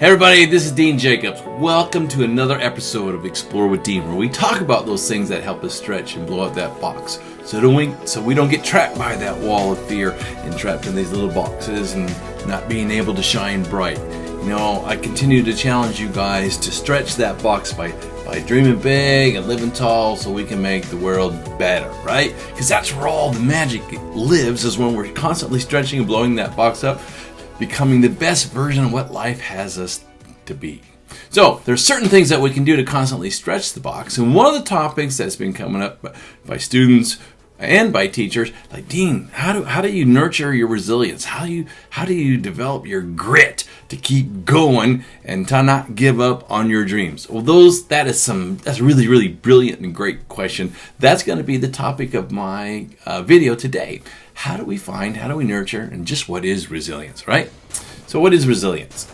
Hey everybody, this is Dean Jacobs. Welcome to another episode of Explore with Dean, where we talk about those things that help us stretch and blow out that box, so we don't get trapped by that wall of fear and trapped in these little boxes and not being able to shine bright. You know, I continue to challenge you guys to stretch that box by dreaming big and living tall, so we can make the world better, right? Because that's where all the magic lives, is when we're constantly stretching and blowing that box up, becoming the best version of what life has us to be. So there's certain things that we can do to constantly stretch the box, and one of the topics that's been coming up by students and by teachers, like, Dean, how do you nurture your resilience? How do you develop your grit to keep going and to not give up on your dreams? Well, that's a really, really brilliant and great question. That's going to be the topic of my video today. How do we nurture, and just what is resilience, right? So what is resilience?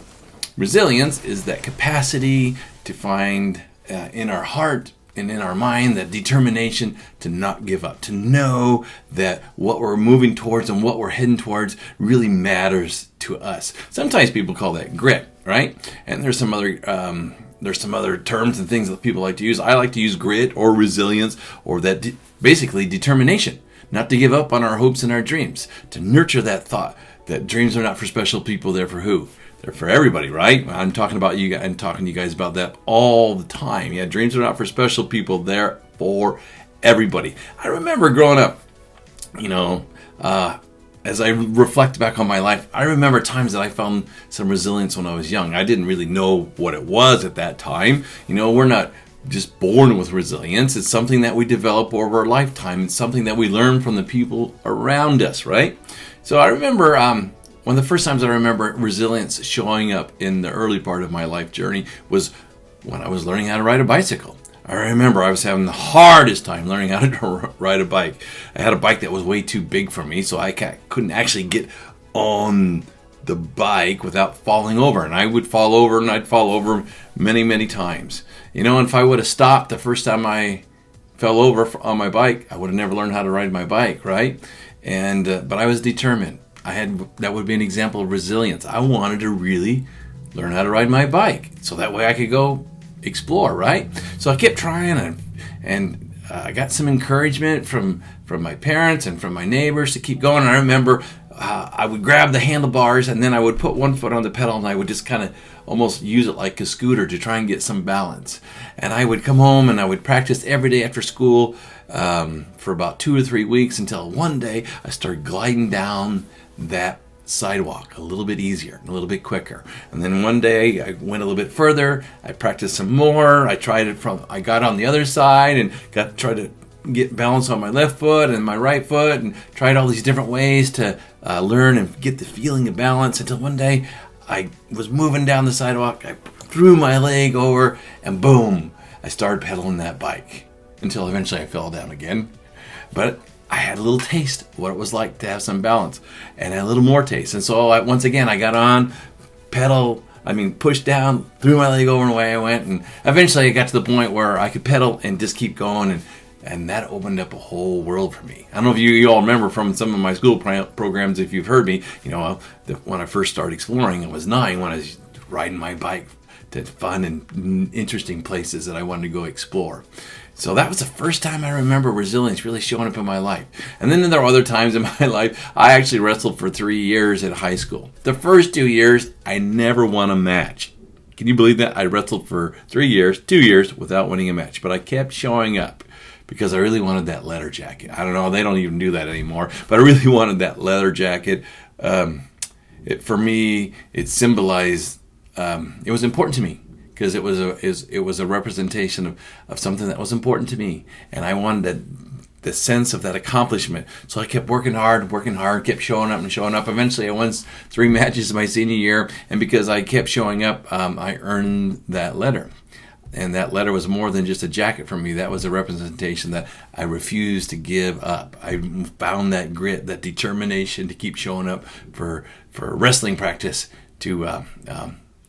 Resilience is that capacity to find in our heart and in our mind that determination to not give up, to know that what we're moving towards and what we're heading towards really matters to us. Sometimes people call that grit, right? And there's some other terms and things that people like to use. I like to use grit or resilience, or that basically determination, not to give up on our hopes and our dreams, to nurture that thought that dreams are not for special people, they're for who? They're for everybody, right? I'm talking to you guys about that all the time. Yeah, dreams are not for special people, they're for everybody. I remember growing up, as I reflect back on my life, I remember times that I found some resilience when I was young. I didn't really know what it was at that time. We're not just born with resilience. It's something that we develop over a lifetime. It's something that we learn from the people around us, right? So I remember one of the first times I remember resilience showing up in the early part of my life journey was when I was learning how to ride a bicycle. I remember I was having the hardest time learning how to ride a bike. I had a bike that was way too big for me, so I couldn't actually get on the bike without falling over. And I would fall over, and I'd fall over many, many times. And if I would have stopped the first time I fell over on my bike, I would have never learned how to ride my bike, right? But I was determined. That would be an example of resilience. I wanted to really learn how to ride my bike, so that way I could go explore, right? So I kept trying, and I got some encouragement from my parents and from my neighbors to keep going. And I remember I would grab the handlebars, and then I would put one foot on the pedal, and I would just kind of almost use it like a scooter to try and get some balance. And I would come home and I would practice every day after school for about 2 or 3 weeks, until one day I started gliding down that sidewalk a little bit easier, a little bit quicker. And then one day I went a little bit further. I practiced some more. I got on the other side and tried to get balance on my left foot and my right foot, and tried all these different ways to learn and get the feeling of balance, until one day I was moving down the sidewalk. I threw my leg over, and boom, I started pedaling that bike, until eventually I fell down again. But I had a little taste of what it was like to have some balance, and a little more taste. And so once again, I got on, pushed down, threw my leg over, and away I went. And eventually I got to the point where I could pedal and just keep going, and that opened up a whole world for me. I don't know if you all remember from some of my school programs, if you've heard me, when I first started exploring, I was 9 when I was riding my bike to fun and interesting places that I wanted to go explore. So that was the first time I remember resilience really showing up in my life. And then there were other times in my life. I actually wrestled for 3 years at high school. The first 2 years, I never won a match. Can you believe that? I wrestled for 2 years without winning a match. But I kept showing up because I really wanted that leather jacket. I don't know, they don't even do that anymore. But I really wanted that leather jacket. For me, it symbolized, it was important to me, because it was a representation of something that was important to me, and I wanted the sense of that accomplishment. So I kept working hard, kept showing up. Eventually, I won 3 matches my senior year, and because I kept showing up, I earned that letter. And that letter was more than just a jacket for me. That was a representation that I refused to give up. I found that grit, that determination to keep showing up for wrestling practice to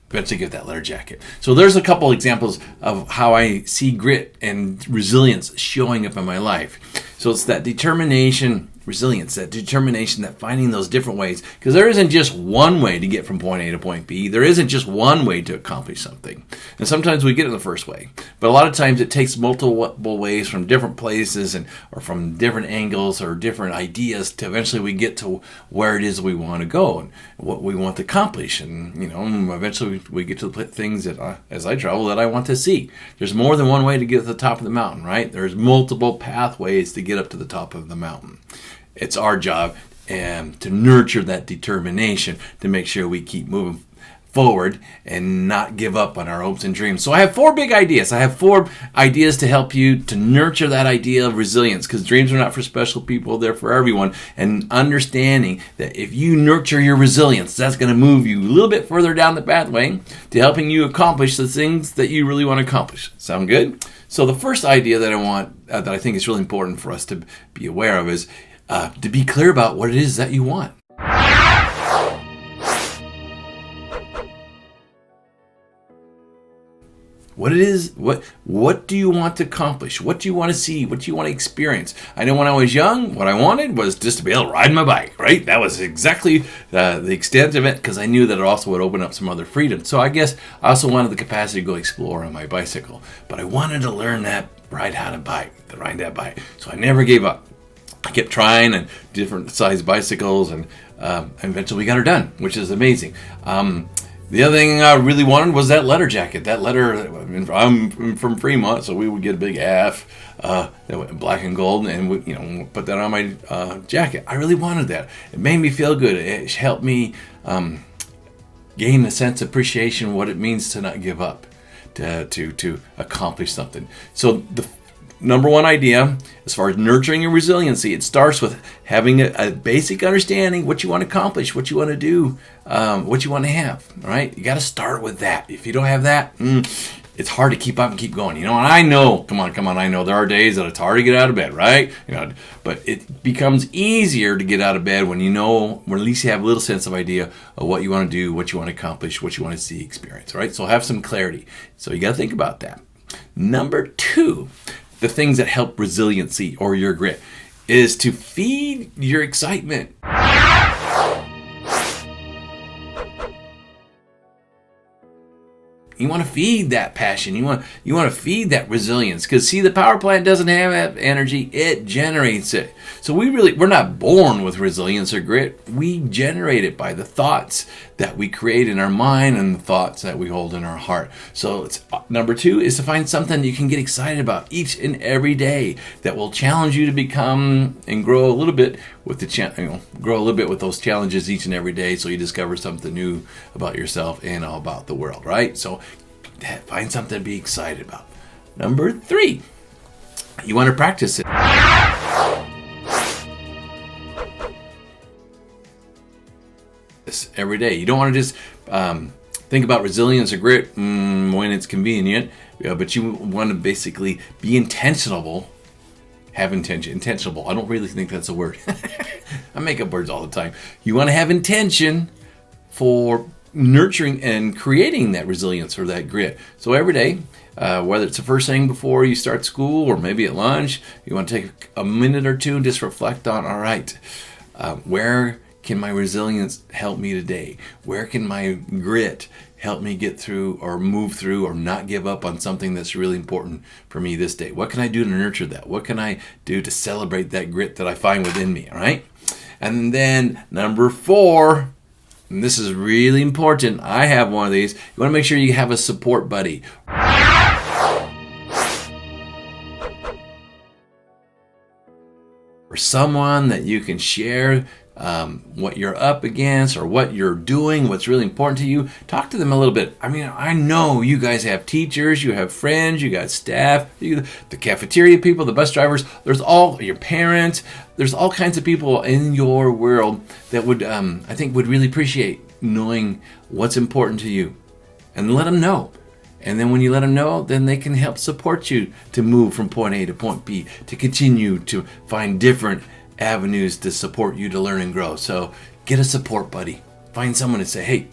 eventually get that leather jacket. So there's a couple examples of how I see grit and resilience showing up in my life. So it's that determination resilience, that determination, that finding those different ways. Because there isn't just one way to get from point A to point B. There isn't just one way to accomplish something. And sometimes we get it the first way. But a lot of times it takes multiple ways from different places or from different angles or different ideas to eventually we get to where it is we want to go and what we want to accomplish. And, eventually we get to the things that, as I travel, that I want to see. There's more than one way to get to the top of the mountain, right? There's multiple pathways to get up to the top of the mountain. It's our job to nurture that determination to make sure we keep moving forward and not give up on our hopes and dreams. So I have 4 big ideas. I have 4 ideas to help you to nurture that idea of resilience, because dreams are not for special people, they're for everyone. And understanding that if you nurture your resilience, that's going to move you a little bit further down the pathway to helping you accomplish the things that you really want to accomplish. Sound good? So the first idea that I want, that I think is really important for us to be aware of is to be clear about what it is that you want. What it is, what do you want to accomplish? What do you want to see? What do you want to experience? I know when I was young, what I wanted was just to be able to ride my bike, right? That was exactly the extent of it, because I knew that it also would open up some other freedom. So I guess I also wanted the capacity to go explore on my bicycle. But I wanted to learn that ride that bike. So I never gave up. I kept trying and different size bicycles, and eventually we got her done, which is amazing. The other thing I really wanted was that letter jacket. That letter, I'm from Fremont, so we would get a big F, black and gold, and we, put that on my jacket. I really wanted that. It made me feel good. It helped me gain a sense of appreciation of what it means to not give up, to accomplish something. So the number one idea, as far as nurturing your resiliency, it starts with having a basic understanding what you want to accomplish, what you want to do, what you want to have. All right, you got to start with that. If you don't have that, it's hard to keep up and keep going. And I know, come on, I know there are days that it's hard to get out of bed, right? But it becomes easier to get out of bed when or at least you have a little sense of idea of what you want to do, what you want to accomplish, what you want to see, experience. All right, so have some clarity. So you got to think about that. Number 2. The things that help resiliency or your grit is to feed your excitement. You want to feed that passion. You want to feed that resilience. Because see, the power plant doesn't have energy; it generates it. So we're not born with resilience or grit. We generate it by the thoughts that we create in our mind and the thoughts that we hold in our heart. So number 2 is to find something you can get excited about each and every day that will challenge you to become and grow a little bit with those challenges each and every day. So you discover something new about yourself and all about the world, right? So find something to be excited about. Number 3, you want to practice it. Every day. You don't want to just think about resilience or grit when it's convenient, but you want to basically be intentional. Have intentional. I don't really think that's a word. I make up words all the time. You want to have intention for nurturing and creating that resilience or that grit. So every day, whether it's the first thing before you start school or maybe at lunch, you want to take a minute or two and just reflect on, all right, where can my resilience help me today? Where can my grit help me get through or move through or not give up on something that's really important for me this day? What can I do to nurture that? What can I do to celebrate that grit that I find within me, all right? And then number 4, and this is really important. I have one of these. You want to make sure you have a support buddy. Or someone that you can share what you're up against or what you're doing, what's really important to you. Talk to them a little bit. I mean, I know you guys have teachers, you have friends, you got staff, the cafeteria people, the bus drivers, there's all your parents, there's all kinds of people in your world that would, I think would really appreciate knowing what's important to you, and let them know. And then when you let them know, then they can help support you to move from point A to point B, to continue to find different avenues to support you to learn and grow. So get a support buddy. Find someone and say, hey,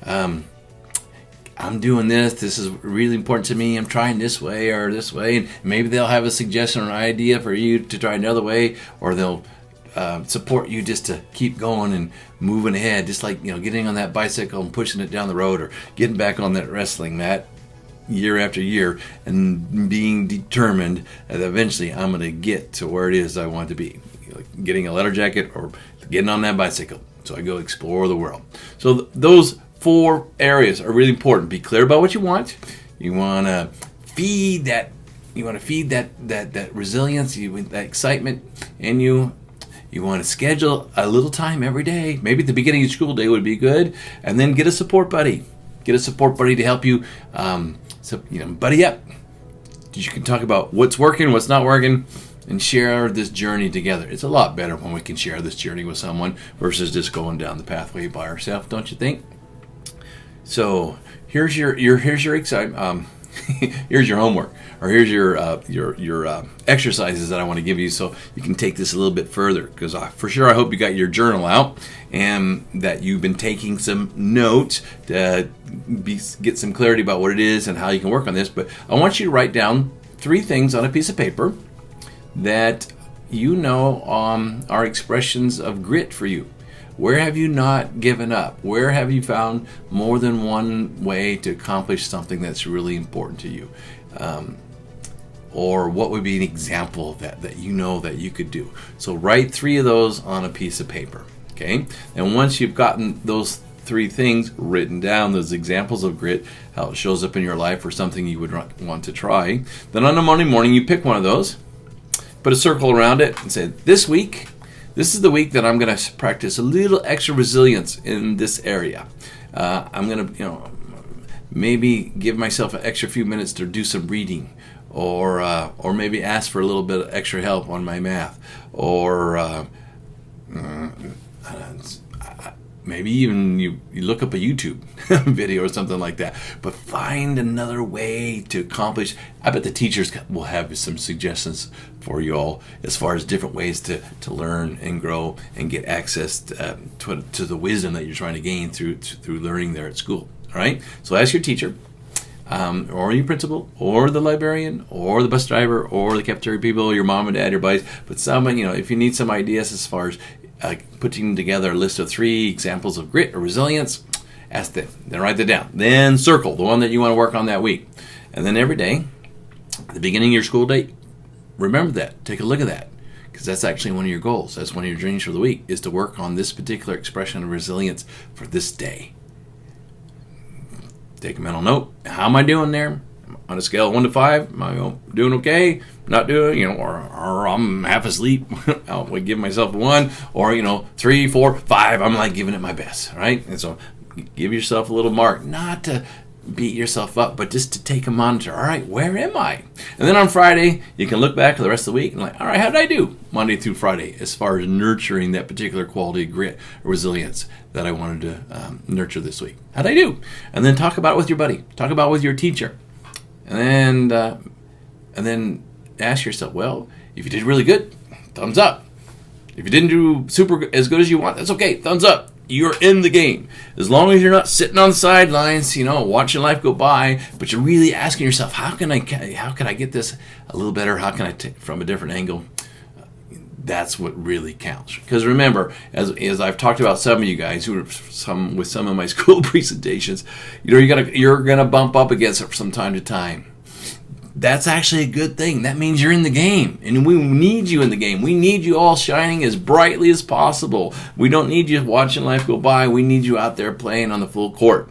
I'm doing this. This is really important to me. I'm trying this way or this way. And maybe they'll have a suggestion or an idea for you to try another way, or they'll support you just to keep going and moving ahead, just like getting on that bicycle and pushing it down the road, or getting back on that wrestling mat year after year and being determined that eventually I'm going to get to where it is I want to be, like getting a leather jacket or getting on that bicycle so I go explore the world. So those 4 areas are really important. Be clear about what you want. You want to feed that. You want to feed that resilience, that excitement in you. You want to schedule a little time every day. Maybe at the beginning of your school day would be good, and then get a support buddy. Get a support buddy to help you. Buddy up. You can talk about what's working, what's not working, and share this journey together. It's a lot better when we can share this journey with someone versus just going down the pathway by ourselves, don't you think? So here's your excitement. Here's your homework, or here's your exercises that I want to give you, so you can take this a little bit further. Because for sure, I hope you got your journal out and that you've been taking some notes to get some clarity about what it is and how you can work on this. But I want you to write down 3 things on a piece of paper that are expressions of grit for you. Where have you not given up? Where have you found more than one way to accomplish something that's really important to you? Or what would be an example of that that you could do? So write 3 of those on a piece of paper, okay? And once you've gotten those 3 things written down, those examples of grit, how it shows up in your life or something you would want to try, then on a Monday morning you pick one of those, put a circle around it and say, this is the week that I'm going to practice a little extra resilience in this area. I'm going to, maybe give myself an extra few minutes to do some reading, or maybe ask for a little bit of extra help on my math, or maybe even you look up a YouTube video or something like that. But find another way to accomplish. I bet the teachers will have some suggestions for you all as far as different ways to learn and grow and get access to the wisdom that you're trying to gain through learning there at school. All right? So ask your teacher, or your principal, or the librarian, or the bus driver, or the cafeteria people, your mom and dad, your buddies. But someone, if you need some ideas as far as putting together a list of 3 examples of grit or resilience, ask them. Then write that down. Then circle the one that you want to work on that week. And then every day, at the beginning of your school day, remember that. Take a look at that. Because that's actually one of your goals. That's one of your dreams for the week, is to work on this particular expression of resilience for this day. Take a mental note. How am I doing there? On a scale of 1 to 5, am I doing okay? Not doing, or I'm half asleep. I'll give myself a 1, or 3, 4, 5. I'm like giving it my best, right? And so give yourself a little mark, not to beat yourself up, but just to take a monitor. All right, where am I? And then on Friday, you can look back at the rest of the week and all right, how did I do Monday through Friday as far as nurturing that particular quality of grit or resilience that I wanted to nurture this week? How did I do? And then talk about it with your buddy. Talk about it with your teacher. And then ask yourself, well, if you did really good, thumbs up. If you didn't do as good as you want, that's okay, thumbs up. You're in the game. As long as you're not sitting on the sidelines, watching life go by, but you're really asking yourself, how can I get this a little better? How can I take from a different angle? That's what really counts. Because remember, as I've talked about some of you guys who are with some of my school presentations, you're gonna bump up against it from time to time. That's actually a good thing. That means you're in the game, and we need you in the game. We need you all shining as brightly as possible. We don't need you watching life go by. We need you out there playing on the full court,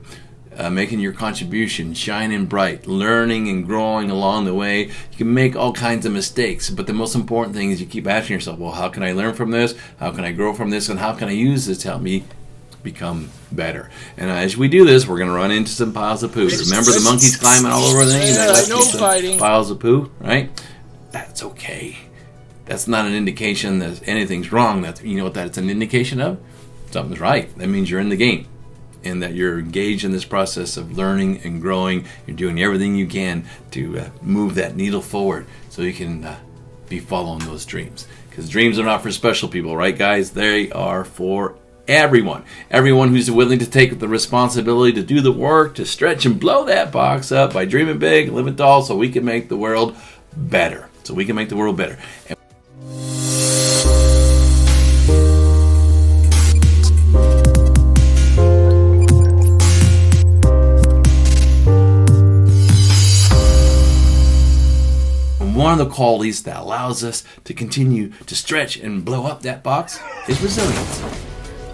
making your contribution, shining bright, learning and growing along the way. You can make all kinds of mistakes, but the most important thing is you keep asking yourself, well, how can I learn from this? How can I grow from this? And how can I use this to help me become better? And as we do this, we're going to run into some piles of poo. Remember the monkeys climbing all over the thing? Fighting. Piles of poo, right? That's okay. That's not an indication that anything's wrong. You know what that's an indication of? Something's right. That means you're in the game, and that you're engaged in this process of learning and growing. You're doing everything you can to move that needle forward so you can be following those dreams. Because dreams are not for special people, right, guys? They are for everyone who's willing to take the responsibility to do the work, to stretch and blow that box up by dreaming big, living tall, so we can make the world better. And one of the qualities that allows us to continue to stretch and blow up that box is resilience.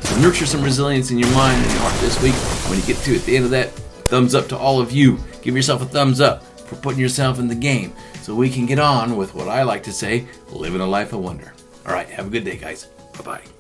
So nurture some resilience in your mind and your heart this week. When you get to at the end of that, thumbs up to all of you. Give yourself a thumbs up for putting yourself in the game so we can get on with what I like to say, living a life of wonder. All right, have a good day, guys. Bye-bye.